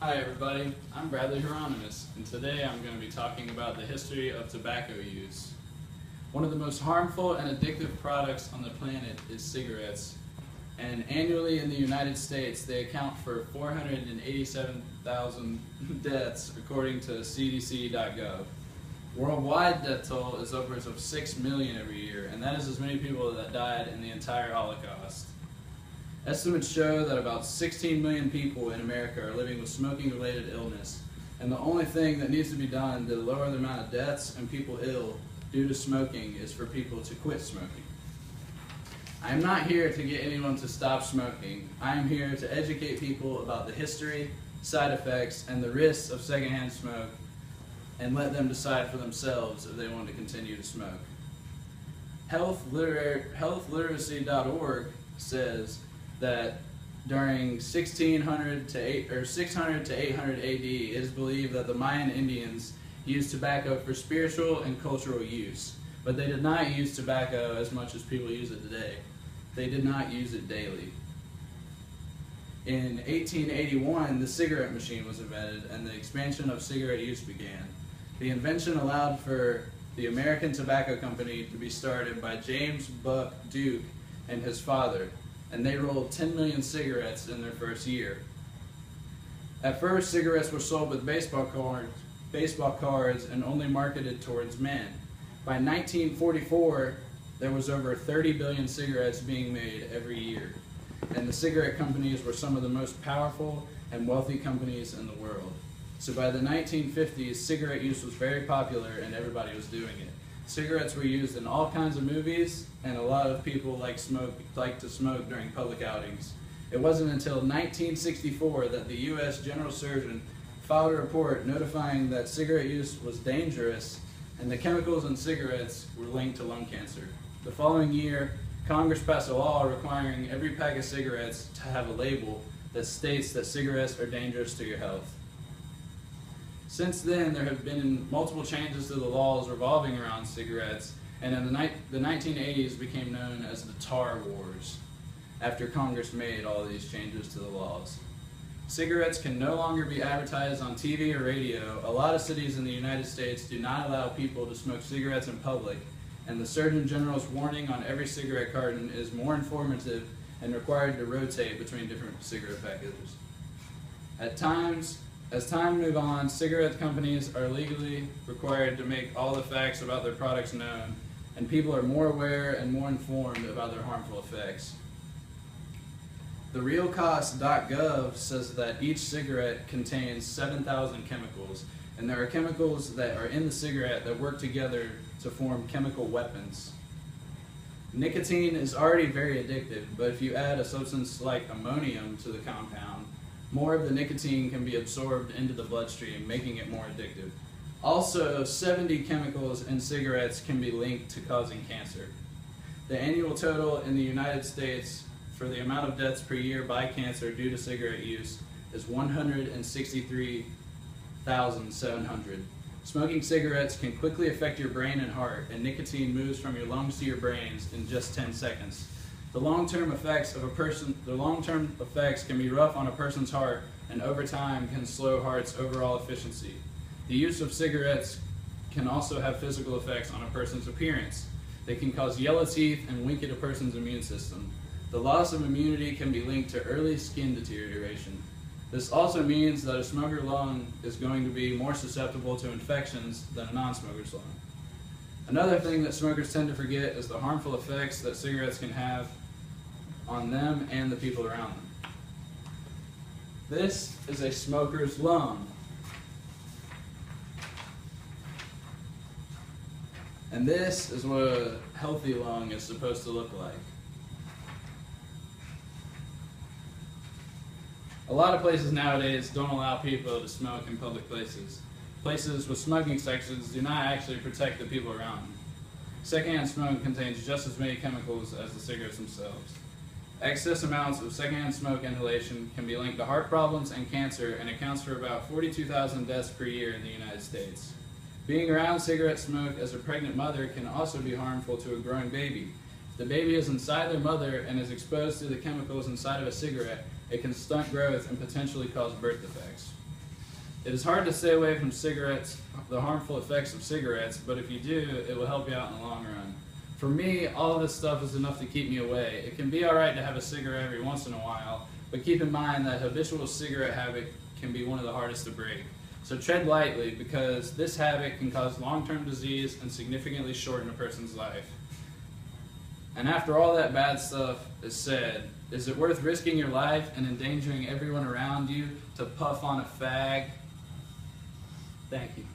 Hi everybody, I'm Bradley Hieronymus, and today I'm going to be talking about the history of tobacco use. One of the most harmful and addictive products on the planet is cigarettes, and annually in the United States they account for 487,000 deaths according to CDC.gov. Worldwide death toll is upwards of 6 million every year, and that is as many people that died in the entire Holocaust. Estimates show that about 16 million people in America are living with smoking-related illness, and the only thing that needs to be done to lower the amount of deaths and people ill due to smoking is for people to quit smoking. I am not here to get anyone to stop smoking. I am here to educate people about the history, side effects, and the risks of secondhand smoke, and let them decide for themselves if they want to continue to smoke. Healthliteracy.org says that during 600 to 800 AD, it is believed that the Mayan Indians used tobacco for spiritual and cultural use, but they did not use tobacco as much as people use it today. They did not use it daily. In 1881, the cigarette machine was invented and the expansion of cigarette use began. The invention allowed for the American Tobacco Company to be started by James Buck Duke and his father, and they rolled 10 million cigarettes in their first year. At first, cigarettes were sold with baseball cards and only marketed towards men. By 1944, there was over 30 billion cigarettes being made every year, and the cigarette companies were some of the most powerful and wealthy companies in the world. So by the 1950s, cigarette use was very popular and everybody was doing it. Cigarettes were used in all kinds of movies, and a lot of people like to smoke during public outings. It wasn't until 1964 that the U.S. General Surgeon filed a report notifying that cigarette use was dangerous and the chemicals in cigarettes were linked to lung cancer. The following year, Congress passed a law requiring every pack of cigarettes to have a label that states that cigarettes are dangerous to your health. Since then, there have been multiple changes to the laws revolving around cigarettes, and in the 1980s became known as the Tar Wars, after Congress made all of these changes to the laws. Cigarettes can no longer be advertised on TV or radio. A lot of cities in the United States do not allow people to smoke cigarettes in public, and the Surgeon General's warning on every cigarette carton is more informative and required to rotate between different cigarette packages. As time moves on, cigarette companies are legally required to make all the facts about their products known, and people are more aware and more informed about their harmful effects. TheRealCost.gov says that each cigarette contains 7,000 chemicals, and there are chemicals that are in the cigarette that work together to form chemical weapons. Nicotine is already very addictive, but if you add a substance like ammonium to the compound, more of the nicotine can be absorbed into the bloodstream, making it more addictive. Also, 70 chemicals in cigarettes can be linked to causing cancer. The annual total in the United States for the amount of deaths per year by cancer due to cigarette use is 163,700. Smoking cigarettes can quickly affect your brain and heart, and nicotine moves from your lungs to your brains in just 10 seconds. The long-term effects can be rough on a person's heart, and over time can slow heart's overall efficiency. The use of cigarettes can also have physical effects on a person's appearance. They can cause yellow teeth and weaken a person's immune system. The loss of immunity can be linked to early skin deterioration. This also means that a smoker's lung is going to be more susceptible to infections than a non-smoker's lung. Another thing that smokers tend to forget is the harmful effects that cigarettes can have on them and the people around them. This is a smoker's lung. And this is what a healthy lung is supposed to look like. A lot of places nowadays don't allow people to smoke in public places. Places with smoking sections do not actually protect the people around them. Secondhand smoke contains just as many chemicals as the cigarettes themselves. Excess amounts of secondhand smoke inhalation can be linked to heart problems and cancer, and accounts for about 42,000 deaths per year in the United States. Being around cigarette smoke as a pregnant mother can also be harmful to a growing baby. If the baby is inside their mother and is exposed to the chemicals inside of a cigarette, it can stunt growth and potentially cause birth defects. It is hard to stay away from cigarettes, the harmful effects of cigarettes, but if you do, it will help you out in the long run. For me, all of this stuff is enough to keep me away. It can be alright to have a cigarette every once in a while, but keep in mind that habitual cigarette habit can be one of the hardest to break. So tread lightly, because this habit can cause long-term disease and significantly shorten a person's life. And after all that bad stuff is said, is it worth risking your life and endangering everyone around you to puff on a fag? Thank you.